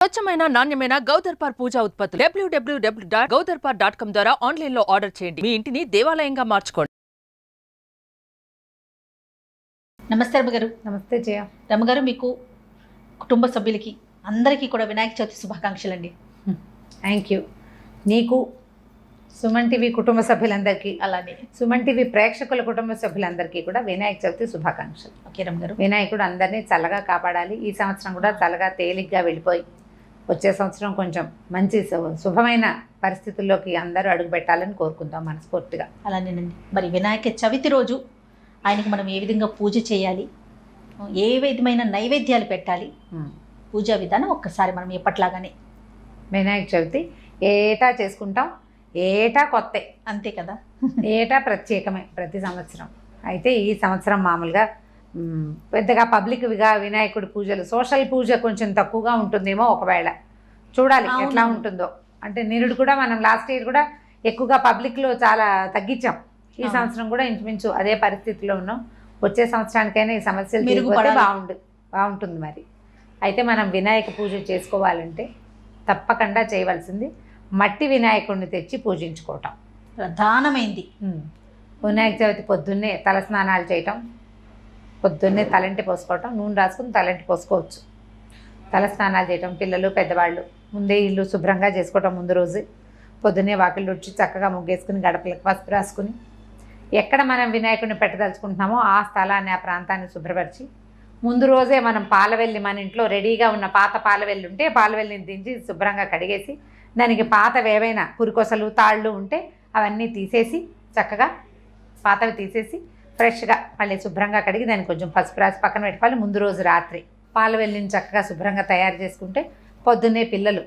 స్వచ్ఛమైన నాణ్యమైన గౌదర్పార్ పూజా ఉత్పత్తులు www.gaudarpar.com ద్వారా ఆన్లైన్ లో ఆర్డర్ చేయండి. మీ ఇంటిని దేవాలయంగా మార్చుకోండి. నమస్తే రమ్మగారు. నమస్తే జయ. రమ్మగారు, మీకు కుటుంబ సభ్యులకి అందరికీ కూడా వినాయక చవితి శుభాకాంక్షలు అండి. Thank you. నీకు, సుమన్ టీవీ కుటుంబ సభ్యులందరికీ, అలానే సుమన్ టీవీ ప్రేక్షకుల కుటుంబ సభ్యులందరికీ కూడా వినాయక చవితి శుభాకాంక్షలు. ఓకే రమ్మగారు. వినాయకుడు అందరినీ చల్లగా కాపాడాలి. ఈ సంవత్సరం కూడా చల్లగా తేలిగ్గా వెళ్ళిపోయి వచ్చే సంవత్సరం కొంచెం మంచి శుభమైన పరిస్థితుల్లోకి అందరూ అడుగు పెట్టాలని కోరుకుందాం మనస్ఫూర్తిగా. అలానేనండి. మరి వినాయక చవితి రోజు ఆయనకి మనం ఏ విధంగా పూజ చేయాలి, ఏ విధమైన నైవేద్యాలు పెట్టాలి, పూజా విధానం ఒక్కసారి మనం ఎప్పట్లాగానే వినాయక చవితి ఏటా చేసుకుంటాం. ఏటా కొత్త, అంతే కదా, ఏటా ప్రత్యేకమే ప్రతి సంవత్సరం. అయితే ఈ సంవత్సరం మామూలుగా పెద్దగా పబ్లిక్గా వినాయకుడి పూజలు, సోషల్ పూజ కొంచెం తక్కువగా ఉంటుందేమో, ఒకవేళ చూడాలి ఎట్లా ఉంటుందో. అంటే నిరుడు కూడా మనం లాస్ట్ ఇయర్ కూడా ఎక్కువగా పబ్లిక్లో చాలా తగ్గించాం. ఈ సంవత్సరం కూడా ఇంచుమించు అదే పరిస్థితిలో ఉన్నాం. వచ్చే సంవత్సరానికైనా ఈ సమస్యలు తీరిపోతే బాగుంటుంది. మరి అయితే మనం వినాయక పూజ చేసుకోవాలంటే తప్పకుండా చేయవలసింది మట్టి వినాయకుడిని తెచ్చి పూజించుకోవటం ప్రధానమైంది. వినాయక చవితి పొద్దున్నే తలస్నానాలు చేయటం, పొద్దున్నే తలంటి పోసుకోవటం, నూనె రాసుకుని తలంటి పోసుకోవచ్చు. తలస్నానాలు చేయటం, పిల్లలు పెద్దవాళ్ళు ముందే ఇల్లు శుభ్రంగా చేసుకోవటం. ముందు రోజు పొద్దున్నే వాకిళ్ళు వచ్చి చక్కగా ముగ్గేసుకుని గడపలకు పసుపు రాసుకుని ఎక్కడ మనం వినాయకుడిని పెట్టదలుచుకుంటున్నామో ఆ స్థలాన్ని, ఆ ప్రాంతాన్ని శుభ్రపరిచి ముందు రోజే మనం పాలవెల్లి, మన ఇంట్లో రెడీగా ఉన్న పాత పాలవెల్లి ఉంటే పాలవెల్లిని దించి శుభ్రంగా కడిగేసి దానికి పాతవి ఏవైనా పురికొసలు తాళ్ళు ఉంటే అవన్నీ తీసేసి చక్కగా పాతవి తీసేసి ఫ్రెష్గా మళ్ళీ శుభ్రంగా కడిగి దానికి కొంచెం పసుపు రాసి పక్కన పెట్టుకోవాలి. ముందు రోజు రాత్రి పాలవెల్లిని చక్కగా శుభ్రంగా తయారు చేసుకుంటే పొద్దున్నే పిల్లలు,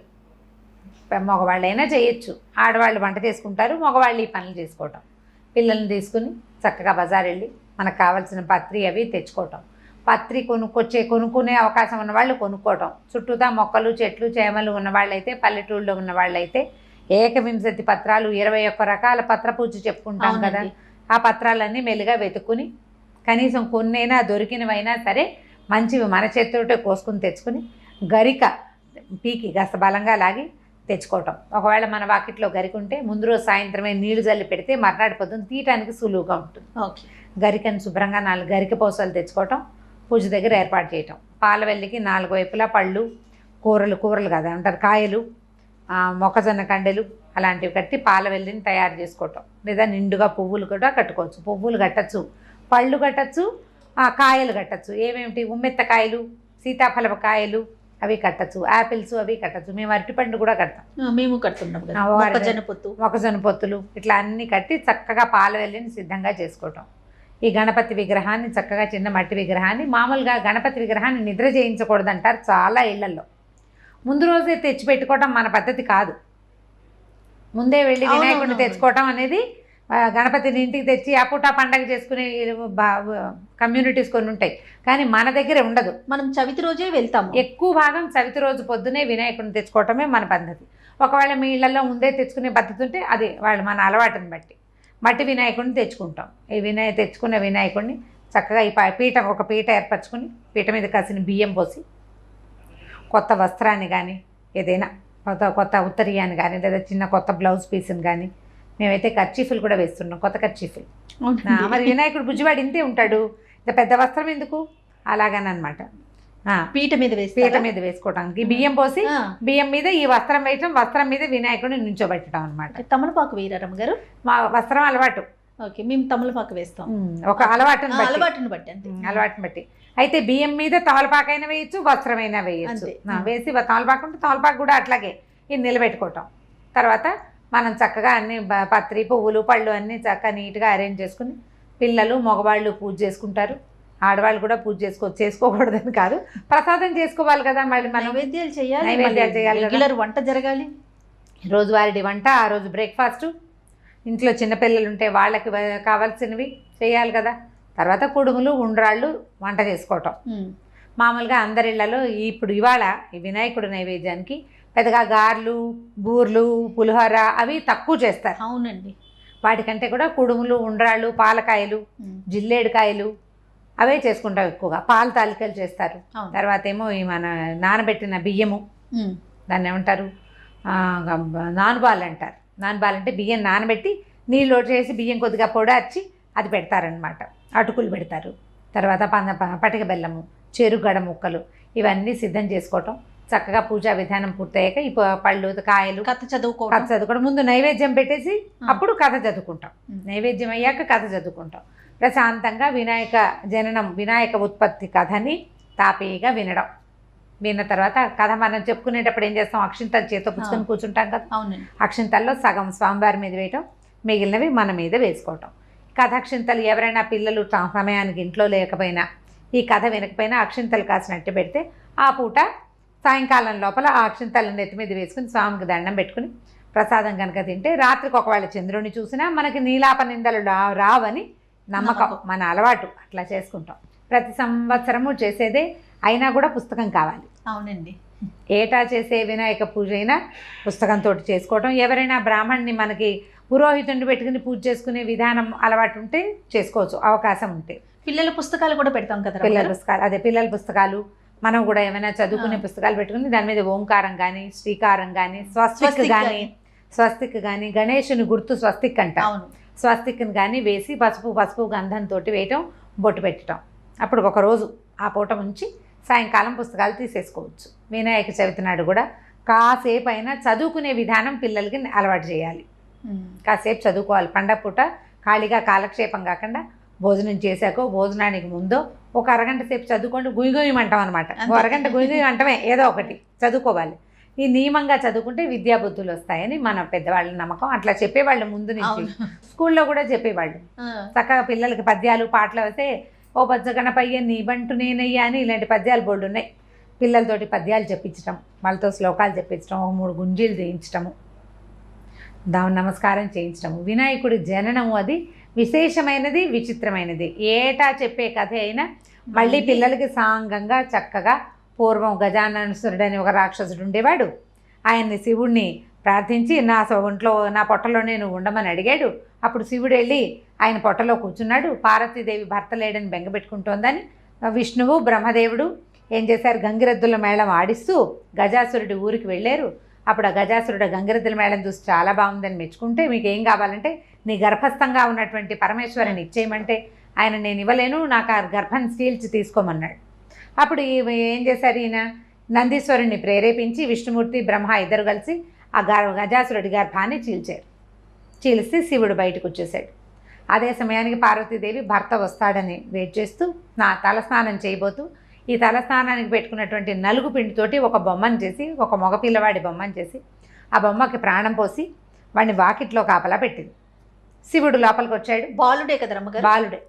మగవాళ్ళైనా చేయొచ్చు, ఆడవాళ్ళు వంట చేసుకుంటారు, మగవాళ్ళు ఈ పనులు చేసుకోవటం. పిల్లల్ని తీసుకుని చక్కగా బజార్ వెళ్ళి మనకు కావాల్సిన పత్రి అవి తెచ్చుకోవటం. పత్రి కొనుక్కునే అవకాశం ఉన్నవాళ్ళు కొనుక్కోవటం. చుట్టూతా మొక్కలు, చెట్లు, చేమలు ఉన్నవాళ్ళైతే, పల్లెటూళ్ళలో ఉన్నవాళ్ళైతే ఏకవింశతి పత్రాలు, 21 రకాల పత్ర పూజ చెప్పుకుంటాం కదా, ఆ పత్రాలన్నీ మెల్లిగా వెతుక్కుని కనీసం కొన్నైనా దొరికినవైనా సరే మంచివి మన చేతితోటే కోసుకుని తెచ్చుకుని గరిక పీకి కాస్త బలంగా లాగి తెచ్చుకోవటం. ఒకవేళ మన వాకిట్లో గరిక ఉంటే ముందు రోజు సాయంత్రమే నీళ్లు జల్లి పెడితే మర్నాడు పొద్దున్న తీయటానికి సులువుగా ఉంటుంది. ఓకే. గరికను శుభ్రంగా 4 గరిక పోసలు తెచ్చుకోవటం, పూజ దగ్గర ఏర్పాటు చేయటం. పాలవెల్లికి 4 వైపులా పళ్ళు, కూరలు కదా అంటారు, కాయలు, మొక్కజొన్న కండెలు అలాంటివి కట్టి పాలవెల్లిని తయారు చేసుకోవటం. లేదా నిండుగా పువ్వులు కూడా కట్టుకోవచ్చు. పువ్వులు కట్టచ్చు, పళ్ళు కట్టచ్చు, కాయలు కట్టచ్చు. ఏమేమిటి, ఉమ్మెత్తకాయలు, సీతాఫలపు కాయలు అవి కట్టచ్చు, యాపిల్స్ అవి కట్టచ్చు. మేము అరటిపండు కూడా కడతాం. మేము కడుతున్నాం. మొక్కజొన్న పొత్తులు ఇట్లా అన్నీ కట్టి చక్కగా పాలవెల్లిని సిద్ధంగా చేసుకోవటం. ఈ గణపతి విగ్రహాన్ని చక్కగా, చిన్న మట్టి విగ్రహాన్ని, మామూలుగా గణపతి విగ్రహాన్ని నిద్ర చేయించకూడదంటారు చాలా ఇళ్లలో. ముందు రోజే తెచ్చి పెట్టుకోవటం మన పద్ధతి కాదు. ముందే వెళ్ళి వినాయకుడిని తెచ్చుకోవటం అనేది, గణపతిని ఇంటికి తెచ్చి ఆ పూట పండగ చేసుకునే కమ్యూనిటీస్ కొన్ని ఉంటాయి, కానీ మన దగ్గర ఉండదు. మనం చవితి రోజే వెళ్తాము. ఎక్కువ భాగం చవితి రోజు పొద్దునే వినాయకుడిని తెచ్చుకోవటమే మన పద్ధతి. ఒకవేళ మీ ఇళ్లలో ముందే తెచ్చుకునే పద్ధతి ఉంటే అది వాళ్ళు మన అలవాటుని బట్టి మట్టి వినాయకుడిని తెచ్చుకుంటాం. ఈ తెచ్చుకున్న వినాయకుడిని చక్కగా ఈ ఒక పీట ఏర్పరచుకుని పీట మీద కాసిన బియ్యం పోసి కొత్త వస్త్రాన్ని కానీ, ఏదైనా కొత్త ఉత్తరీయాన్ని కానీ, లేదా చిన్న కొత్త బ్లౌజ్ పీస్ని కానీ, మేమైతే కర్చీఫులు కూడా వేస్తున్నాం, కొత్త కర్చీఫులు. మరి వినాయకుడు బుజ్జివాడు ఇంతే ఉంటాడు, ఇంత పెద్ద వస్త్రం ఎందుకు, అలాగనమాట. పీట మీద వేసుకోవడానికి బియ్యం పోసి, బియ్యం మీద ఈ వస్త్రం వేయటం, వస్త్రం మీద వినాయకుడిని నుంచోబెట్టడం అనమాట. తమలపాకు వేయరమ్మ గారు? మా వస్త్రం అలవాటు. ఓకే, మేము తమలపాకు వేస్తాం. ఒక అలవాటుని బట్టి. అలవాటుని బట్టి అయితే బియ్యం మీద తమలపాకైనా వేయచ్చు, వస్త్రమైనా వేయచ్చు. వేసి తమలపాకు ఉంటే తమలపాకు కూడా అట్లాగే ఇది నిలబెట్టుకోవటం. తర్వాత మనం చక్కగా అన్ని పత్రి, పువ్వులు, పళ్ళు అన్నీ చక్కగా నీట్గా అరేంజ్ చేసుకుని పిల్లలు, మగవాళ్ళు పూజ చేసుకుంటారు. ఆడవాళ్ళు కూడా పూజ చేసుకోకూడదని కాదు, ప్రసాదం చేసుకోవాలి కదా. మళ్ళీ మనం నైవేద్యాలు చేయాలి, రెగ్యులర్ వంట జరగాలి, రోజువారీ వంట, ఆ రోజు బ్రేక్ఫాస్ట్, ఇంట్లో చిన్నపిల్లలు ఉంటే వాళ్ళకి కావాల్సినవి చేయాలి కదా. తర్వాత కుడుములు, ఉండ్రాళ్ళు వంట చేసుకోవటం. మామూలుగా అందరిళ్లలో ఇప్పుడు ఇవాళ ఈ వినాయకుడు నైవేద్యానికి పెద్దగా గారెలు, బూర్లు, పులిహోర అవి తక్కువ చేస్తారు. అవునండి. వాటికంటే కూడా కుడుములు, ఉండ్రాళ్ళు, పాలకాయలు, జిల్లేడుకాయలు అవే చేసుకుంటాం ఎక్కువగా. పాలు తాలికలు చేస్తారు. తర్వాత ఏమో ఈ మన నానబెట్టిన బియ్యము, దాన్ని ఏమంటారు, నానుబాలు అంటారు. నానుబాలు అంటే బియ్యం నానబెట్టి నీళ్ళు చేసి బియ్యం కొద్దిగా పొడార్చి అది పెడతారనమాట. అటుకులు పెడతారు. తర్వాత పటిక బెల్లము, చెరుగడ ముక్కలు ఇవన్నీ సిద్ధం చేసుకోవటం. చక్కగా పూజా విధానం పూర్తయ్యాక ఈ పళ్ళు కాయలు కథ చదువుకోవడం. ముందు నైవేద్యం పెట్టేసి అప్పుడు కథ చదువుకుంటాం. నైవేద్యం అయ్యాక కథ చదువుకుంటాం. ప్రశాంతంగా వినాయక జననం, వినాయక ఉత్పత్తి కథని తాపీగా వినడం. విన్న తర్వాత కథ మనం చెప్పుకునేటప్పుడు ఏం చేస్తాం, అక్షింతలు చేతితో పుచ్చుకొని కూర్చుంటాం కదా. అక్షింతల్లో సగం స్వామివారి మీద వేయటం, మిగిలినవి మన మీద వేసుకోవటం. కథ అక్షింతలు ఎవరైనా పిల్లలు సమయానికి ఇంట్లో లేకపోయినా, ఈ కథ వినకపోయినా అక్షింతలు కాసినట్టు పెడితే ఆ పూట సాయంకాలం లోపల ఆ అక్షింతలను నెత్తి మీద వేసుకుని స్వామికి దండం పెట్టుకుని ప్రసాదం కనుక తింటే రాత్రికి ఒకవేళ చంద్రుని చూసినా మనకి నీలాప నిందలు రావని నమ్మకం, మన అలవాటు. అట్లా చేసుకుంటాం. ప్రతి సంవత్సరము చేసేదే, అయినా కూడా పుస్తకం కావాలి. అవునండి. ఏటా చేసే వినాయక పూజ అయినా పుస్తకంతో చేసుకోవటం. ఎవరైనా బ్రాహ్మణ్ణి మనకి పురోహితుడిని పెట్టుకుని పూజ చేసుకునే విధానం అలవాటు ఉంటే చేసుకోవచ్చు, అవకాశం ఉంటే. పిల్లల పుస్తకాలు కూడా పెడతాం కదా. పిల్లల పుస్తకాలు మనం కూడా ఏమైనా చదువుకునే పుస్తకాలు పెట్టుకుని దాని మీద ఓంకారం కానీ, శ్రీకారం కానీ, స్వస్తిక్ కానీ గణేషుని గుర్తు స్వస్తిక్ అంట, స్వస్తిక్ని కానీ వేసి పసుపు గంధంతో వేయటం, బొట్టు పెట్టడం. అప్పుడు ఒకరోజు ఆ పూట ఉంచి సాయంకాలం పుస్తకాలు తీసేసుకోవచ్చు. వినాయక చవితి నాడు కూడా కాసేపు అయినా చదువుకునే విధానం పిల్లలకి అలవాటు చేయాలి. కాసేపు చదువుకోవాలి. పండగ పూట ఖాళీగా కాలక్షేపం కాకుండా భోజనం చేశాకో భోజనానికి ముందో ఒక అరగంట సేపు చదువుకోండి. గుయ్యమంటాం అనమాట. అరగంట గుయ్యమంటమే, ఏదో ఒకటి చదువుకోవాలి. ఈ నియమంగా చదువుకుంటే విద్యాబుద్ధులు వస్తాయని మన పెద్దవాళ్ళ నమ్మకం. అట్లా చెప్పేవాళ్ళు ముందు నుంచి. స్కూల్లో కూడా చెప్పేవాళ్ళు. చక్కగా పిల్లలకి పద్యాలు పాటలు వస్తే ఓ బజ్జ గణపయ్య నీ బంటు నేనయ్యా అని ఇలాంటి పద్యాలు బోర్డు ఉన్నాయి. పిల్లలతోటి పద్యాలు చెప్పించడం, వాళ్ళతో శ్లోకాలు చెప్పించడం, 3 గుంజీలు చేయించడము, నమస్కారం చేయించడము. వినాయకుడి జననము అది విశేషమైనది, విచిత్రమైనది. ఏటా చెప్పే కథ అయినా మళ్ళీ పిల్లలకి సాంగంగా చక్కగా. పూర్వం గజాననుసురుడు అని ఒక రాక్షసుడు ఉండేవాడు. ఆయన్ని శివుణ్ణి ప్రార్థించి నా పొట్టలో నేను ఉండమని అడిగాడు. అప్పుడు శివుడు వెళ్ళి ఆయన పొట్టలో కూర్చున్నాడు. పార్వతీదేవి భర్త లేడని బెంగపెట్టుకుంటోందని విష్ణువు బ్రహ్మదేవుడు ఏం చేశారు, గంగిరెద్దుల మేళం ఆడిస్తూ గజాసురుడి ఊరికి వెళ్ళారు. అప్పుడు ఆ గజాసురుడు గంగిరెద్దుల మేళం చూసి చాలా బాగుందని మెచ్చుకుంటే, మీకు ఏం కావాలంటే నీ గర్భస్థంగా ఉన్నటువంటి పరమేశ్వరుని ఇచ్చేయమంటే ఆయన నేను ఇవ్వలేను, నాకు ఆ గర్భాన్ని చీల్చి తీసుకోమన్నాడు. అప్పుడు ఏం చేశారు, ఈయన నందీశ్వరుణ్ణి ప్రేరేపించి విష్ణుమూర్తి బ్రహ్మ ఇద్దరు కలిసి ఆ గజాసురుడి గర్భాన్ని చీల్చారు. చీలిస్తే శివుడు బయటకు వచ్చేసాడు. అదే సమయానికి పార్వతీదేవి భర్త వస్తాడని వెయిట్ చేస్తూ తలస్నానం చేయబోతూ ఈ తలస్నానానికి పెట్టుకున్నటువంటి నలుగు పిండితోటి ఒక బొమ్మను చేసి, ఒక మగపిల్లవాడి బొమ్మను చేసి ఆ బొమ్మకి ప్రాణం పోసి వాడిని వాకిట్లో కాపలా పెట్టింది. శివుడు లోపలికి వచ్చాడు. బాలుడే కదా రమ్మగారు? బాలుడే.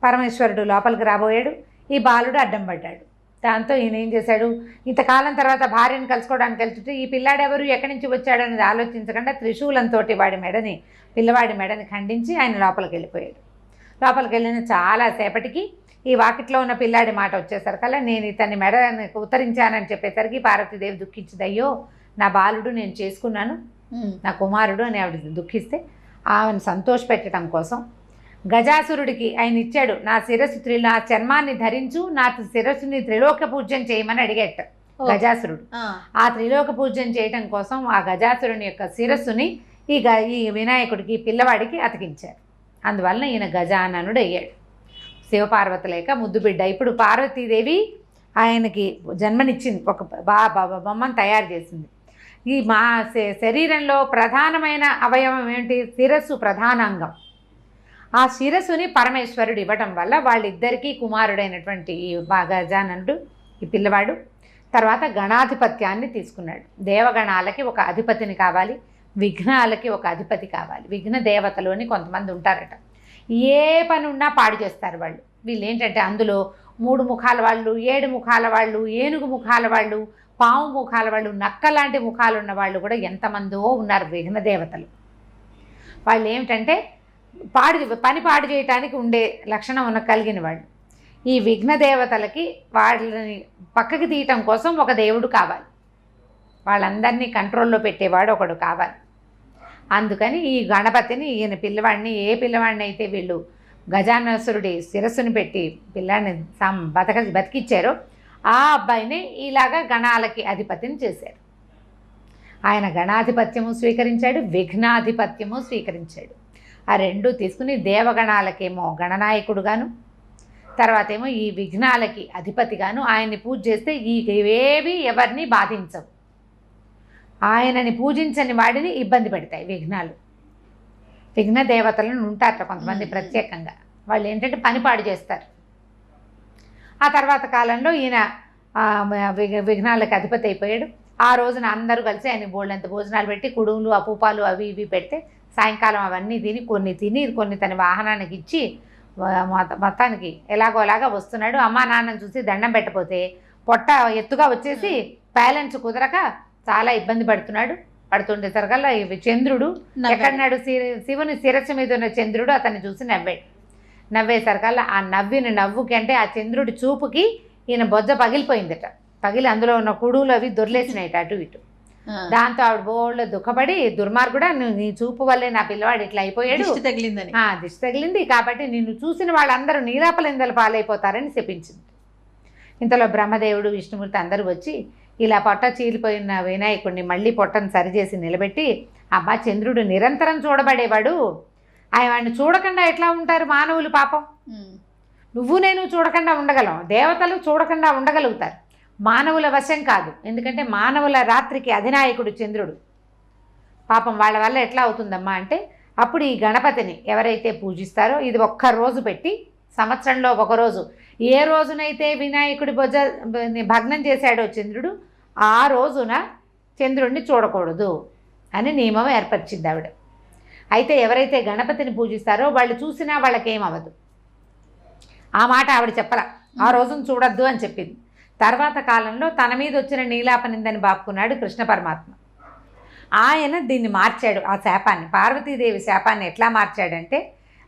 పరమేశ్వరుడు లోపలికి రాబోయాడు. ఈ బాలుడు అడ్డం పడ్డాడు. దాంతో ఈయన ఏం చేశాడు, ఇంతకాలం తర్వాత భార్యను కలుసుకోవడానికి వెళ్తుంటే ఈ పిల్లాడెవరు, ఎక్కడి నుంచి వచ్చాడనేది ఆలోచించకుండా త్రిశూలంతో పిల్లవాడి మెడని ఖండించి ఆయన లోపలికి వెళ్ళిపోయాడు. లోపలికి వెళ్ళిన చాలాసేపటికి ఈ వాకిట్లో ఉన్న పిల్లాడి మాట వచ్చేసరికల్లా నేను ఇతన్ని మెడని ఉత్తరించానని చెప్పేసరికి పార్వతీదేవి దుఃఖించింది. అయ్యో నా బాలుడు నేను చేసుకున్నాను, నా కుమారుడు అని ఆవిడ దుఃఖిస్తే ఆమెను సంతోషపెట్టడం కోసం గజాసురుడికి ఆయన ఇచ్చాడు, నా చర్మాన్ని ధరించు, నా శిరస్సుని త్రిలోక పూజ్యం చేయమని అడిగేట గజాసురుడు. ఆ త్రిలోక పూజ్యం చేయటం కోసం ఆ గజాసురుని యొక్క శిరస్సుని ఈ వినాయకుడికి పిల్లవాడికి అతికించారు. అందువలన ఈయన గజాననుడు అయ్యాడు. శివపార్వతులేక ముద్దు బిడ్డ. ఇప్పుడు పార్వతీదేవి ఆయనకి జన్మనిచ్చింది, ఒక బొమ్మను తయారు చేసింది. ఈ మా శరీరంలో ప్రధానమైన అవయవం ఏంటి, శిరస్సు ప్రధానాంగం. ఆ శిరస్సుని పరమేశ్వరుడు ఇవ్వటం వల్ల వాళ్ళిద్దరికీ కుమారుడైనటువంటి ఈ గజాననుడు ఈ పిల్లవాడు తర్వాత గణాధిపత్యాన్ని తీసుకున్నాడు. దేవగణాలకి ఒక అధిపతిని కావాలి, విఘ్నాలకి ఒక అధిపతి కావాలి. విఘ్న దేవతలు అని కొంతమంది ఉంటారట. ఏ పని ఉన్నా పాడు చేస్తారు వాళ్ళు. వీళ్ళు ఏంటంటే అందులో 3 ముఖాల వాళ్ళు, 7 ముఖాల వాళ్ళు, ఏనుగు ముఖాల వాళ్ళు, పాము ముఖాల వాళ్ళు, నక్క లాంటి ముఖాలు ఉన్న వాళ్ళు కూడా ఎంతమందో ఉన్నారు విఘ్న దేవతలు. వాళ్ళు ఏమిటంటే పని పాడు చేయటానికి ఉండే లక్షణం కలిగిన వాళ్ళు. ఈ విఘ్న దేవతలకి వాళ్ళని పక్కకి తీయటం కోసం ఒక దేవుడు కావాలి, వాళ్ళందరినీ కంట్రోల్లో పెట్టేవాడు ఒకడు కావాలి. అందుకని ఈ గణపతిని ఈయన పిల్లవాడిని, ఏ పిల్లవాడిని అయితే వీళ్ళు గజానసురుడి శిరస్సుని పెట్టి పిల్లాడిని బతికిచ్చారో ఆ అబ్బాయిని ఇలాగా గణాలకి అధిపతిని చేశారు. ఆయన గణాధిపత్యము స్వీకరించాడు, విఘ్నాధిపత్యము స్వీకరించాడు. ఆ రెండు తీసుకుని దేవగణాలకేమో గణనాయకుడుగాను, తర్వాత ఏమో ఈ విఘ్నాలకి అధిపతిగాను ఆయన్ని పూజ చేస్తే ఇవేవి ఎవరిని బాధించవు. ఆయనని పూజించని వాడిని ఇబ్బంది పెడతాయి విఘ్నాలు. విఘ్న దేవతలను ఉంటారట కొంతమంది ప్రత్యేకంగా, వాళ్ళు ఏంటంటే పనిపాడు చేస్తారు. ఆ తర్వాత కాలంలో ఈయన విఘ్నాలకు అధిపతి అయిపోయాడు. ఆ రోజున అందరూ కలిసి ఆయన బోళ్ళంత భోజనాలు పెట్టి కుడుములు అపూపాలు అవి ఇవి పెడితే సాయంకాలం అవన్నీ కొన్ని తన వాహనానికి ఇచ్చి మొత్తానికి ఎలాగోలాగా వస్తున్నాడు. అమ్మా నాన్నని చూసి దండం పెట్టపోతే పొట్ట ఎత్తుగా వచ్చేసి బ్యాలెన్స్ కుదరక చాలా ఇబ్బంది పడుతుండేసరికల్లా చంద్రుడు ఎక్కడన్నాడు, శివుని శిరస్సు మీద ఉన్న చంద్రుడు అతన్ని చూసి నవ్వేసరికల్లా ఆ నవ్వుకి అంటే ఆ చంద్రుడి చూపుకి ఈయన బొజ్జ పగిలిపోయిందట. పగిలి అందులో ఉన్న కుడులు అవి దొర్లేసినాయిట అటు ఇటు. దాంతో ఆవిడ బోళ్ళు దుఃఖపడి, దుర్మార్గుడా నీ చూపు వల్లే నా పిల్లవాడు ఇట్లా అయిపోయాడు, దిష్టి తగిలింది కాబట్టి నిన్ను చూసిన వాళ్ళందరూ నీలాపలిందలు పాలైపోతారని శపించింది. ఇంతలో బ్రహ్మదేవుడు విష్ణుమూర్తి అందరూ వచ్చి ఇలా పొట్ట చీలిపోయిన వినాయకుడిని మళ్ళీ పొట్టను సరిచేసి నిలబెట్టి, అబ్బా చంద్రుడు నిరంతరం చూడబడేవాడు, వాడిని చూడకుండా ఎట్లా ఉంటారు మానవులు, పాపం నువ్వు నేను చూడకుండా ఉండగలం, దేవతలు చూడకుండా ఉండగలుగుతారు, మానవుల వశం కాదు. ఎందుకంటే మానవుల రాత్రికి అధినాయకుడు చంద్రుడు, పాపం వాళ్ళ వల్ల ఎట్లా అవుతుందమ్మా అంటే అప్పుడు ఈ గణపతిని ఎవరైతే పూజిస్తారో ఇది ఒక్కరోజు పెట్టి, సంవత్సరంలో ఒకరోజు, ఏ రోజునైతే వినాయకుడి బొజ్జ భగ్నం చేశాడో చంద్రుడు ఆ రోజున చంద్రుడిని చూడకూడదు అని నియమం ఏర్పరిచింది ఆవిడ. అయితే ఎవరైతే గణపతిని పూజిస్తారో వాళ్ళు చూసినా వాళ్ళకేమవ్వదు. ఆ మాట ఆవిడ చెప్పరా, ఆ రోజును చూడొద్దు అని చెప్పింది. తర్వాత కాలంలో తన మీద వచ్చిన నీలాపనిందని బాపుకున్నాడు కృష్ణ పరమాత్మ. ఆయన దీన్ని మార్చాడు, ఆ శాపాన్ని, పార్వతీదేవి శాపాన్ని ఎట్లా మార్చాడంటే,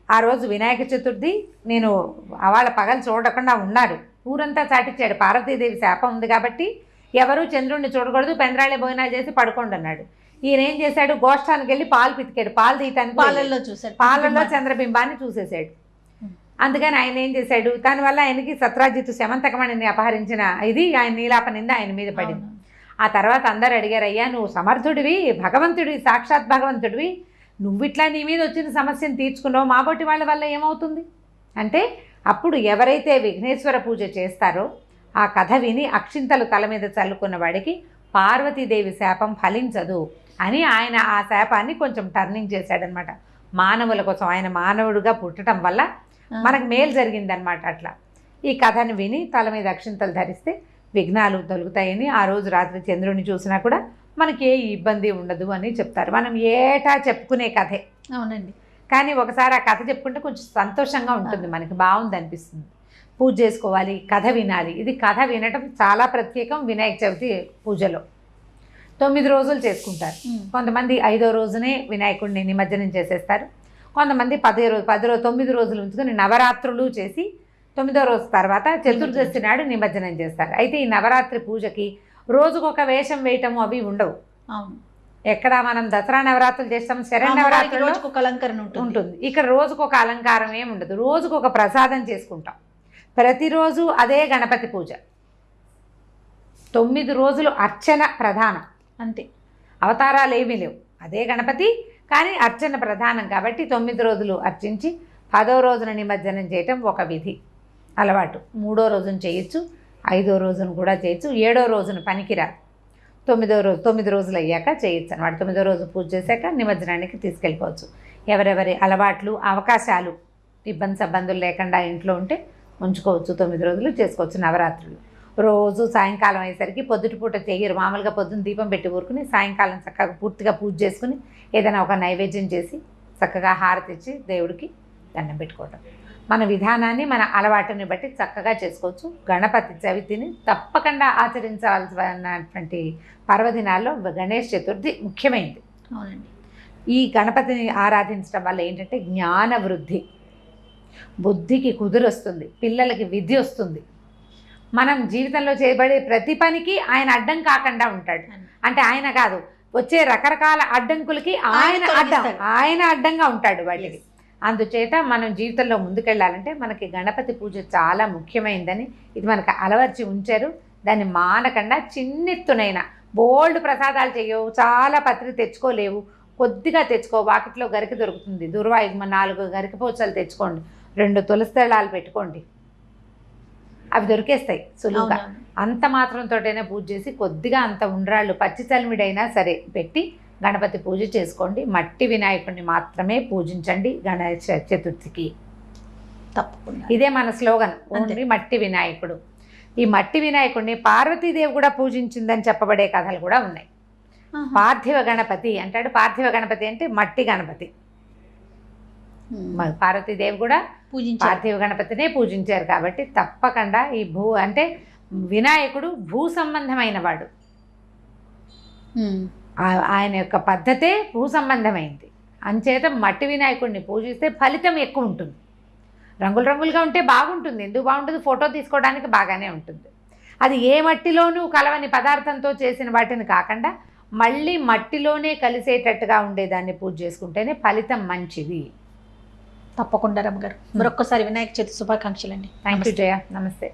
ఆ రోజు వినాయక చతుర్థి నేను వాళ్ళ పగలు చూడకుండా ఉన్నాడు, ఊరంతా చాటిచ్చాడు. పార్వతీదేవి శాపం ఉంది కాబట్టి ఎవరు చంద్రుడిని చూడకూడదు, పెందరాళే భోజనాలు చేసి పడుకోండి అన్నాడు. ఈయన ఏం చేశాడు, గోష్ఠానికి వెళ్ళి పాలు పితికాడు, పాలు తీయటానికి పాలల్లో చంద్రబింబాన్ని చూసేశాడు. అందుకని ఆయన ఏం చేశాడు, దానివల్ల ఆయనకి సత్రాజిత్తు శమంతకమణిని అపహరించిన ఇది ఆయన నీలాపనింద ఆయన మీద పడింది. ఆ తర్వాత అందరు అడిగారు, అయ్యా నువ్వు సమర్థుడివి, భగవంతుడివి, సాక్షాత్ భగవంతుడివి, నువ్విట్లా నీ మీద వచ్చిన సమస్యను తీర్చుకున్నావు, మాబోటి వాళ్ళ వల్ల ఏమవుతుంది అంటే, అప్పుడు ఎవరైతే విఘ్నేశ్వర పూజ చేస్తారో ఆ కథ విని అక్షింతలు తల మీద చల్లుకున్న వాడికి పార్వతీదేవి శాపం ఫలించదు అని ఆయన ఆ శాపాన్ని కొంచెం టర్నింగ్ చేశాడనమాట. మానవుల కోసం ఆయన మానవుడిగా పుట్టడం వల్ల మనకు మేలు జరిగిందనమాట. అట్లా ఈ కథను విని తల మీద అక్షింతలు ధరిస్తే విఘ్నాలు తొలుగుతాయని, ఆ రోజు రాత్రి చంద్రుడిని చూసినా కూడా మనకి ఏ ఇబ్బంది ఉండదు అని చెప్తారు. మనం ఏటా చెప్పుకునే కథే. అవునండి. కానీ ఒకసారి ఆ కథ చెప్పుకుంటే కొంచెం సంతోషంగా ఉంటుంది, మనకి బాగుంది అనిపిస్తుంది. పూజ చేసుకోవాలి, కథ వినాలి. ఇది కథ వినటం చాలా ప్రత్యేకం. వినాయక చవితి పూజలో 9 రోజులు చేసుకుంటారు. కొంతమంది 5వ రోజునే వినాయకుడిని నిమజ్జనం చేసేస్తారు. కొంతమంది 9 రోజులు ఉంచుకొని నవరాత్రులు చేసి 9వ రోజు తర్వాత చతుర్దశి నాడు నిమజ్జనం చేస్తారు. అయితే ఈ నవరాత్రి పూజకి రోజుకొక వేషం వేయటము అవి ఉండవు. అవును. ఎక్కడ మనం దసరా నవరాత్రులు చేస్తాం, శరణవరాత్రులు రోజుకొక అలంకరణ ఉంటుంది. ఇక్కడ రోజుకొక అలంకారం ఏమి ఉండదు, రోజుకొక ప్రసాదం చేసుకుంటాం. ప్రతిరోజు అదే గణపతి పూజ. 9 రోజులు అర్చన ప్రధానం, అంతే. అవతారాలు ఏమీ లేవు, అదే గణపతి, కానీ అర్చన ప్రధానం కాబట్టి 9 రోజులు అర్చించి 10వ రోజున నిమజ్జనం చేయటం ఒక విధి, అలవాటు. 3వ రోజున చేయొచ్చు, 5వ రోజున కూడా చేయొచ్చు, 7వ రోజున పనికిరాదు. 9 రోజులు అయ్యాక చేయొచ్చు అన్నమాట. 9వ రోజు పూజ చేశాక నిమజ్జనానికి తీసుకెళ్ళిపోవచ్చు. ఎవరెవరి అలవాట్లు, అవకాశాలు, ఇబ్బందులు లేకుండా ఇంట్లో ఉంటే ఉంచుకోవచ్చు. 9 రోజులు చేసుకోవచ్చు నవరాత్రులు. రోజు సాయంకాలం అయ్యేసరికి పొద్దుటిపూట చెయ్యరు, మామూలుగా పొద్దున్న దీపం పెట్టి ఊరుకుని సాయంకాలం చక్కగా పూర్తిగా పూజ చేసుకుని ఏదైనా ఒక నైవేద్యం చేసి చక్కగా హారతి ఇచ్చి దేవుడికి దండం పెట్టుకోవటం. మన విధానాన్ని, మన అలవాటుని బట్టి చక్కగా చేసుకోవచ్చు. గణపతి చవితిని తప్పకుండా ఆచరించాల్సినటువంటి పర్వదినాల్లో గణేష్ చతుర్థి ముఖ్యమైనది. అవునండి. ఈ గణపతిని ఆరాధించడం వల్ల ఏంటంటే జ్ఞాన వృద్ధి, బుద్ధికి కుదురొస్తుంది, పిల్లలకి విద్య వస్తుంది. మనం జీవితంలో చేయబడే ప్రతి పనికి ఆయన అడ్డం కాకుండా ఉంటాడు. అంటే ఆయన కాదు, వచ్చే రకరకాల అడ్డంకులకి ఆయన అడ్డంగా ఉంటాడు వాటికి. అందుచేత మనం జీవితంలో ముందుకెళ్ళాలంటే మనకి గణపతి పూజ చాలా ముఖ్యమైనదని ఇది మనకు అలవర్చి ఉంచారు. దాన్ని మానకుండా చిన్నెత్తునైనా బోల్డ్ ప్రసాదాలు చేయవు, చాలా పత్రి తెచ్చుకోలేవు, కొద్దిగా తెచ్చుకో. వాకిట్లో గరికి దొరుకుతుంది, దుర్వాయుగ్మ 4 గరికి పూసలు తెచ్చుకోండి, 2 తులసి దళాలు పెట్టుకోండి, అవి దొరికేస్తాయి సులువుగా. అవునవును. అంత మాత్రంతోటైనా పూజ చేసి కొద్దిగా అంత ఉండ్రాళ్ళు పచ్చి చలిమిడైనా సరే పెట్టి గణపతి పూజ చేసుకోండి. మట్టి వినాయకుడిని మాత్రమే పూజించండి గణేష చతుర్థికి. తప్పకుండా. ఇదే మన స్లోగన్, ఓన్లీ మట్టి వినాయకుడు. ఈ మట్టి వినాయకుడిని పార్వతీదేవి కూడా పూజించిందని చెప్పబడే కథలు కూడా ఉన్నాయి. ఆహా. పార్థివ గణపతి అంటాడు. పార్థివ గణపతి అంటే మట్టి గణపతి. పార్వతీదేవి కూడా పూజించారు. పార్థివ గణపతినే పూజించారు. కాబట్టి తప్పకుండా ఈ అంటే వినాయకుడు భూ సంబంధమైన వాడు. ఆయన యొక్క పద్ధతే భూ సంబంధమైంది. అంచేత మట్టి వినాయకుడిని పూజిస్తే ఫలితం ఎక్కువ ఉంటుంది. రంగులు రంగులుగా ఉంటే బాగుంటుంది, ఎందుకు బాగుంటుంది, ఫోటో తీసుకోవడానికి బాగానే ఉంటుంది. అది ఏ మట్టిలోనూ కలవని పదార్థంతో చేసిన వాటిని కాకుండా మళ్ళీ మట్టిలోనే కలిసేటట్టుగా ఉండేదాన్ని పూజ చేసుకుంటేనే ఫలితం మంచిది. తప్పకుండా రమ్మగారు. మరొక్కసారి వినాయక చవితి శుభాకాంక్షలు అండి. థ్యాంక్ యూ జయ. నమస్తే.